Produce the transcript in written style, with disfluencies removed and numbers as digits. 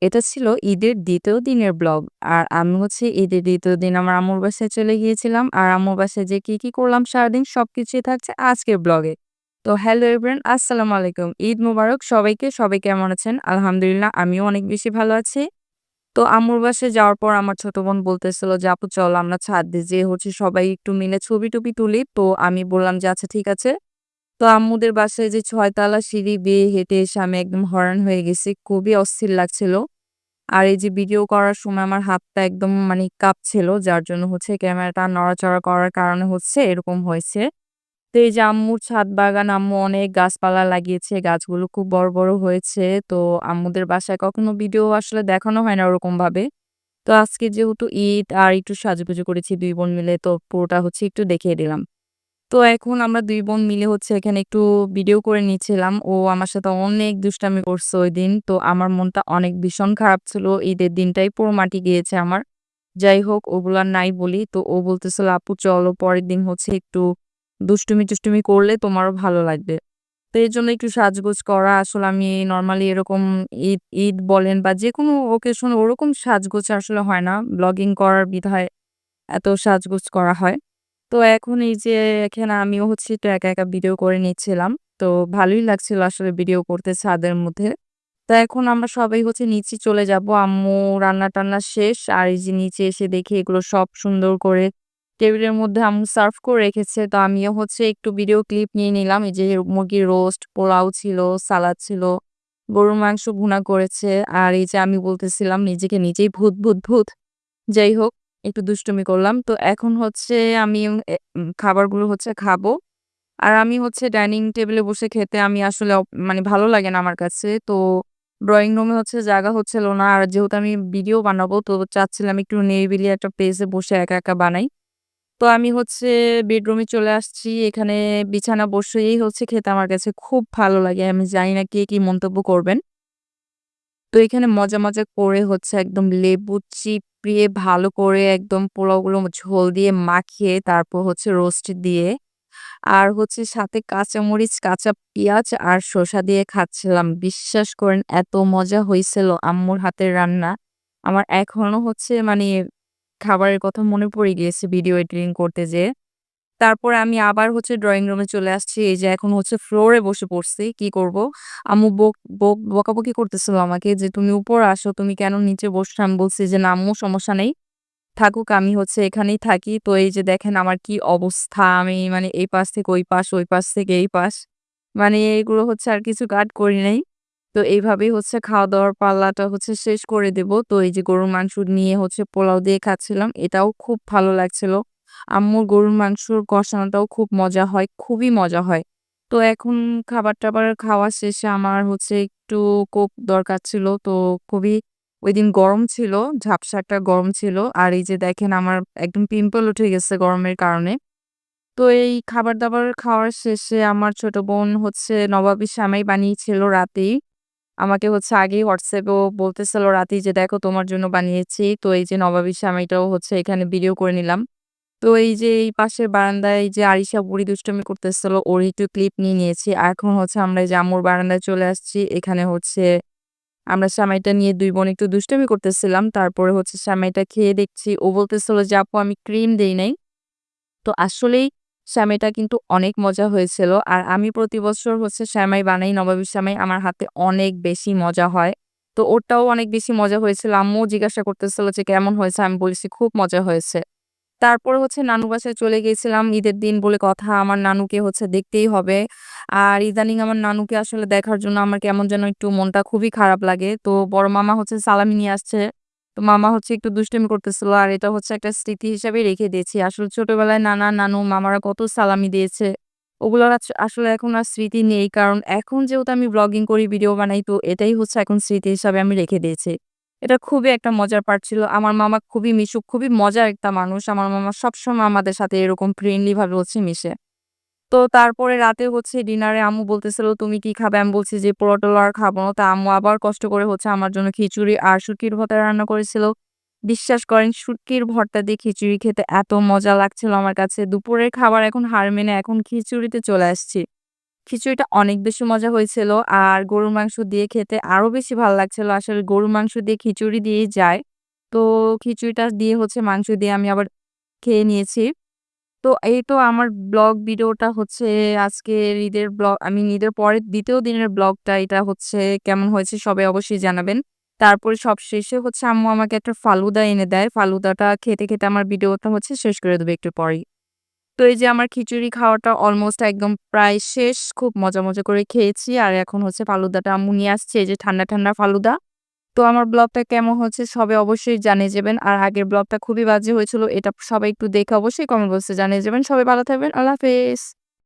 এটা ছিল ঈদের ২য় দিনের ব্লগ। আর আমি হচ্ছে ঈদের ২য় দিন আমার আম্মুর বাসায় চলে গিয়েছিলাম। আর আম্মুর বাসায় যেয়ে কি করলাম সারাদিন সবকিছুই থাকছে আজকের ব্লগে। তো হ্যালো এভরিওয়ান, আসসালামু আলাইকুম। ঈদ মোবারক সবাইকে। সবাই কেমন আছেন? আলহামদুলিল্লাহ আমিও অনেক বেশি ভালো আছি। তো আম্মুর বাসায় যাওয়ার পর আমার ছোট বোন বলতেছিল যে, "আপু চল আমরা ছাদে যেয়ে হচ্ছে সবাই একটু মিলে ছবি-টবি তুলি।" তো আমি বললাম যে, "আচ্ছা ঠিক আছে।" তো আম্মুদের বাসায় যে ৬ তলা সিঁড়ি বেয়ে হেঁটে এসে আমি একদম হয়রান হয়ে গেছি। খুবই অস্থির লাগছিল। আর এই যে ভিডিও করার সময় আমার হাতটা একদম মানে কাঁপছিল। যার জন্য হচ্ছে ক্যামেরাটা নড়াচড়া করার কারণে হচ্ছে এরকম হয়েছে। তো এই যে আম্মুর ছাদ বাগান, আম্মু অনেক গাছপালা লাগিয়েছে। গাছগুলো খুব বড়, বড় হয়েছে। তো আম্মুদের বাসায় কখনো ভিডিও আসলে দেখানো হয় না ওরকমভাবে। তো আজকে যেহেতু ঈদ আর একটু সাজুগুজু করেছি ২ বোন মিলে, তো পুরোটা হচ্ছে একটু দেখিয়ে দিলাম। তো এখন আমরা ২ বোন মিলে হচ্ছে এখানে একটু ভিডিও করে নিচ্ছিলাম। ও আমার সাথে অনেক দুষ্টামি করছে ঐদিন। তো আমার মনটা অনেক ভীষণ খারাপ ছিল। ঈদের দিনটাই পুরো মাটি গিয়েছে আমার। যাই হোক ওগুলো আর নাই বলি। তো ও বলতেছিল, "আপু চলো পরের দিন হচ্ছে একটু দুষ্টুমি-টুষ্টুমি করলে তোমারও ভালো লাগবে।" তো এজন্য একটু সাজগোজ করা। আসলে আমি নরমালি এরকম ঈদ বলেন বা যেকোনো ওকেশন ওরকম সাজগোজ আসলে হয় না। ব্লগিং করার বিধায় এত সাজগোজ করা হয়। তো এখন এই যে এখানে আমিও হচ্ছে একটু একা ভিডিও করে নিচ্ছিলাম। তো ভালোই লাগছিল আসলে ভিডিও করতে ছাদের মধ্যে। তো এখন আমরা সবাই হচ্ছে নিচে চলে যাবো। আম্মু রান্না-টান্না শেষ। আর এই যে নিচে এসে দেখি এগুলো সব সুন্দর করে টেবিলের মধ্যে আম্মু সার্ভ করে রেখেছে। তো আমিও হচ্ছে একটু ভিডিও ক্লিপ নিয়ে নিলাম। এই যে মুরগির রোস্ট, পোলাও ছিল, সালাদ ছিল, গরুর মাংস ভুনা করেছে। আর এই যে আমি বলতেছিলাম নিজেকে নিজেই ভূত। যাই হোক, একটু দুষ্টুমি করলাম। তো এখন হচ্ছে আমি খাবারগুলো হচ্ছে খাবো। আর আমি হচ্ছে ডাইনিং টেবলে বসে খেতে আমি আসলে মানে ভালো লাগে না আমার কাছে। তো ড্রইং রুমে হচ্ছে জায়গা হচ্ছিল না। আর যেহেতু আমি ভিডিও বানাবো তো চাচ্ছিলাম একটু নিরিবিলি একটা প্লেসে বসে একা বানাই। তো আমি হচ্ছে বেডরুমে চলে আসছি। এখানে বিছানা বসেই হচ্ছে খেতে আমার কাছে খুব ভালো লাগে। আমি জানি না কে কি মন্তব্য করবেন। তো এখানে মজা করে হচ্ছে একদম লেবু চিপড়িয়ে ভালো করে একদম পোলাওগুলো ঝোল দিয়ে মাখিয়ে তারপর হচ্ছে রোস্ট দিয়ে আর হচ্ছে সাথে কাঁচামরিচ, কাঁচা পেঁয়াজ আর শসা দিয়ে খাচ্ছিলাম। বিশ্বাস করেন এত মজা হইছিল আম্মুর হাতের রান্না। আমার এখনো হচ্ছে মানে খাবারের কথা মনে পড়ে গিয়েছে ভিডিও এডিটিং করতে যেয়ে। তারপরে আমি আবার হচ্ছে ড্রইং রুমে চলে আসছি। এই যে এখন হচ্ছে ফ্লোরে বসে পড়ছি। কি করব? আম্মু বকাবকি করতেছিল আমাকে যে, "তুমি উপরে আসো, তুমি কেন নিচে বসছো?" আমি বলছি যে, "না আম্মু সমস্যা নেই। থাকুক আমি হচ্ছে এখানেই থাকি।" তো এই যে দেখেন আমার কি অবস্থা। আমি মানে এই পাশ থেকে ওই পাশ, ওই পাশ থেকে এই পাশ। মানে এগুলো হচ্ছে আর কিছু কাট করি নাই। তো এইভাবেই হচ্ছে খাওয়া-দাওয়ার পাল্লাটা হচ্ছে শেষ করে দেব। তো এই যে গরুর মাংস নিয়ে হচ্ছে পোলাও দিয়ে খাচ্ছিলাম। এটাও খুব ভালো লাগছিল। আম্মুর গরুর মাংসর কষানোটাও খুব মজা হয়, খুবই মজা হয়। তো এখন খাবার-টাবার খাওয়া শেষে আমার হচ্ছে একটু কোক দরকার ছিল। তো খুবই ঐদিন গরম ছিল, ঝাপসা একটা গরম ছিল। আর এই যে দেখেন আমার একদম পিম্পল উঠে গেছে গরমের কারণে। তো এই খাবার-দাবার খাওয়ার শেষে আমার ছোট বোন হচ্ছে নবাবী সেমাই বানিয়েছিল রাতেই। আমাকে হচ্ছে আগেই WhatsApp এও বলতেছিল রাতেই যে, "দেখো তোমার জন্য বানিয়েছি।" তো এই যে নবাবী সেমাইটাও হচ্ছে এখানে ভিডিও করে নিলাম। তো এই যে এই পাশের বারান্দায় এই যে আরিশা বুড়ি দুষ্টামি করতেছিল, ওর একটু ক্লিপ নিয়ে নিয়েছি। আর এখন হচ্ছে আমরা এই যে আম্মুর বারান্দায় চলে আসছি। এখানে হচ্ছে আমরা সেমাইটা নিয়ে ২ বোন একটু দুষ্টামি করতেছিলাম। তারপরে হচ্ছে সেমাইটা খেয়ে দেখছি ও বলতেছিল যে, "আপু আমি ক্রিম দেই নাই।" তো আসলেই সেমাইটা কিন্তু অনেক মজা হয়েছিল। আর আমি প্রতি বছর হচ্ছে সেমাই বানাই, নবাবী সেমাই। আমার হাতে অনেক বেশি মজা হয়। তো ওরটাও অনেক বেশি মজা হয়েছিল। আম্মুও জিজ্ঞাসা করতেছিল যে, "কেমন হয়েছে?" আমি বলেছি, "খুব মজা হয়েছে।" তারপরে হচ্ছে নানু বাসায় চলে গিয়েছিলাম। ঈদের দিন বলে কথা। আমার নানুকে হচ্ছে দেখতেই হবে। আর ইদানিং আমার নানুকে আসলে দেখার জন্য আমার কেমন যেন একটু মনটা খুবই খারাপ লাগে। তো বড় মামা হচ্ছে সালামি নিয়ে আসছে। তো মামা হচ্ছে একটু দুষ্টামি করতেছিল। আর এটা হচ্ছে একটা স্মৃতি হিসেবেই রেখে দিয়েছি। আসলে ছোটবেলায় নানা, নানু, মামারা কত সালামি দিয়েছে। ওগুলোর আসলে এখন আর স্মৃতি নেই। কারণ এখন যেহেতু আমি ব্লগিং করি, ভিডিও বানাই তো এটাই হচ্ছে এখন স্মৃতি হিসাবে আমি রেখে দিয়েছি। এটা খুবই একটা মজার পার্ট ছিল। আমার মামা খুবই মিশুক, খুবই মজার একটা মানুষ। আমার মামা সবসময় আমাদের সাথে এরকম ফ্রেন্ডলি ভাবে হচ্ছে মিশে। তো তারপরে রাতে হচ্ছে ডিনারে আম্মু বলতেছিল, "তুমি কি খাবে?" আমি বলছি যে, "পোলাও-টোলাও আর খাবো না।" তো আম্মু আবার কষ্ট করে হচ্ছে আমার জন্য খিচুড়ি আর শুটকির ভর্তা রান্না করেছিল। বিশ্বাস করেন শুটকির ভর্তা দিয়ে খিচুড়ি খেতে এত মজা লাগছিল আমার কাছে। দুপুরের খাবার এখন হার মেনে এখন খিচুড়িতে চলে আসছি। খিচুড়িটা অনেক বেশি মজা হয়েছিল। আর গরুর মাংস দিয়ে খেতে আরো বেশি ভাল লাগছিল। আসলে গরুর মাংস দিয়ে খিচুড়ি দিয়েই যায়। তো খিচুড়িটা দিয়ে হচ্ছে মাংস দিয়ে আমি আবার খেয়ে নিয়েছি। তো এই তো আমার ব্লগ ভিডিওটা হচ্ছে আজকের ঈদের আমি ঈদের পরের ২য় দিনের ব্লগটা এটা হচ্ছে কেমন হয়েছে সবাই অবশ্যই জানাবেন। তারপরে সবশেষে হচ্ছে আম্মু আমাকে একটা ফালুদা এনে দেয়। ফালুদাটা খেতে, খেতে আমার ভিডিওটা হচ্ছে শেষ করে দেব একটু পরেই। তো এই যে আমার খিচুড়ি খাওয়াটা অলমোস্ট একদম প্রায় শেষ। খুব মজা, মজা করে খেয়েছি। আর এখন হচ্ছে ফালুদাটা আম্মু নিয়ে আসছে। এই যে ঠান্ডা, ঠান্ডা ফালুদা। তো আমার ব্লগটা কেমন হচ্ছে সবাই অবশ্যই জানিয়ে যাবেন। আর আগের ব্লগটা খুবই বাজে হয়েছিল। এটা সবাই একটু দেখে অবশ্যই কমেন্ট বক্সে জানিয়ে যাবেন। সবাই ভালো থাকবেন। আল্লাহ হাফেজ।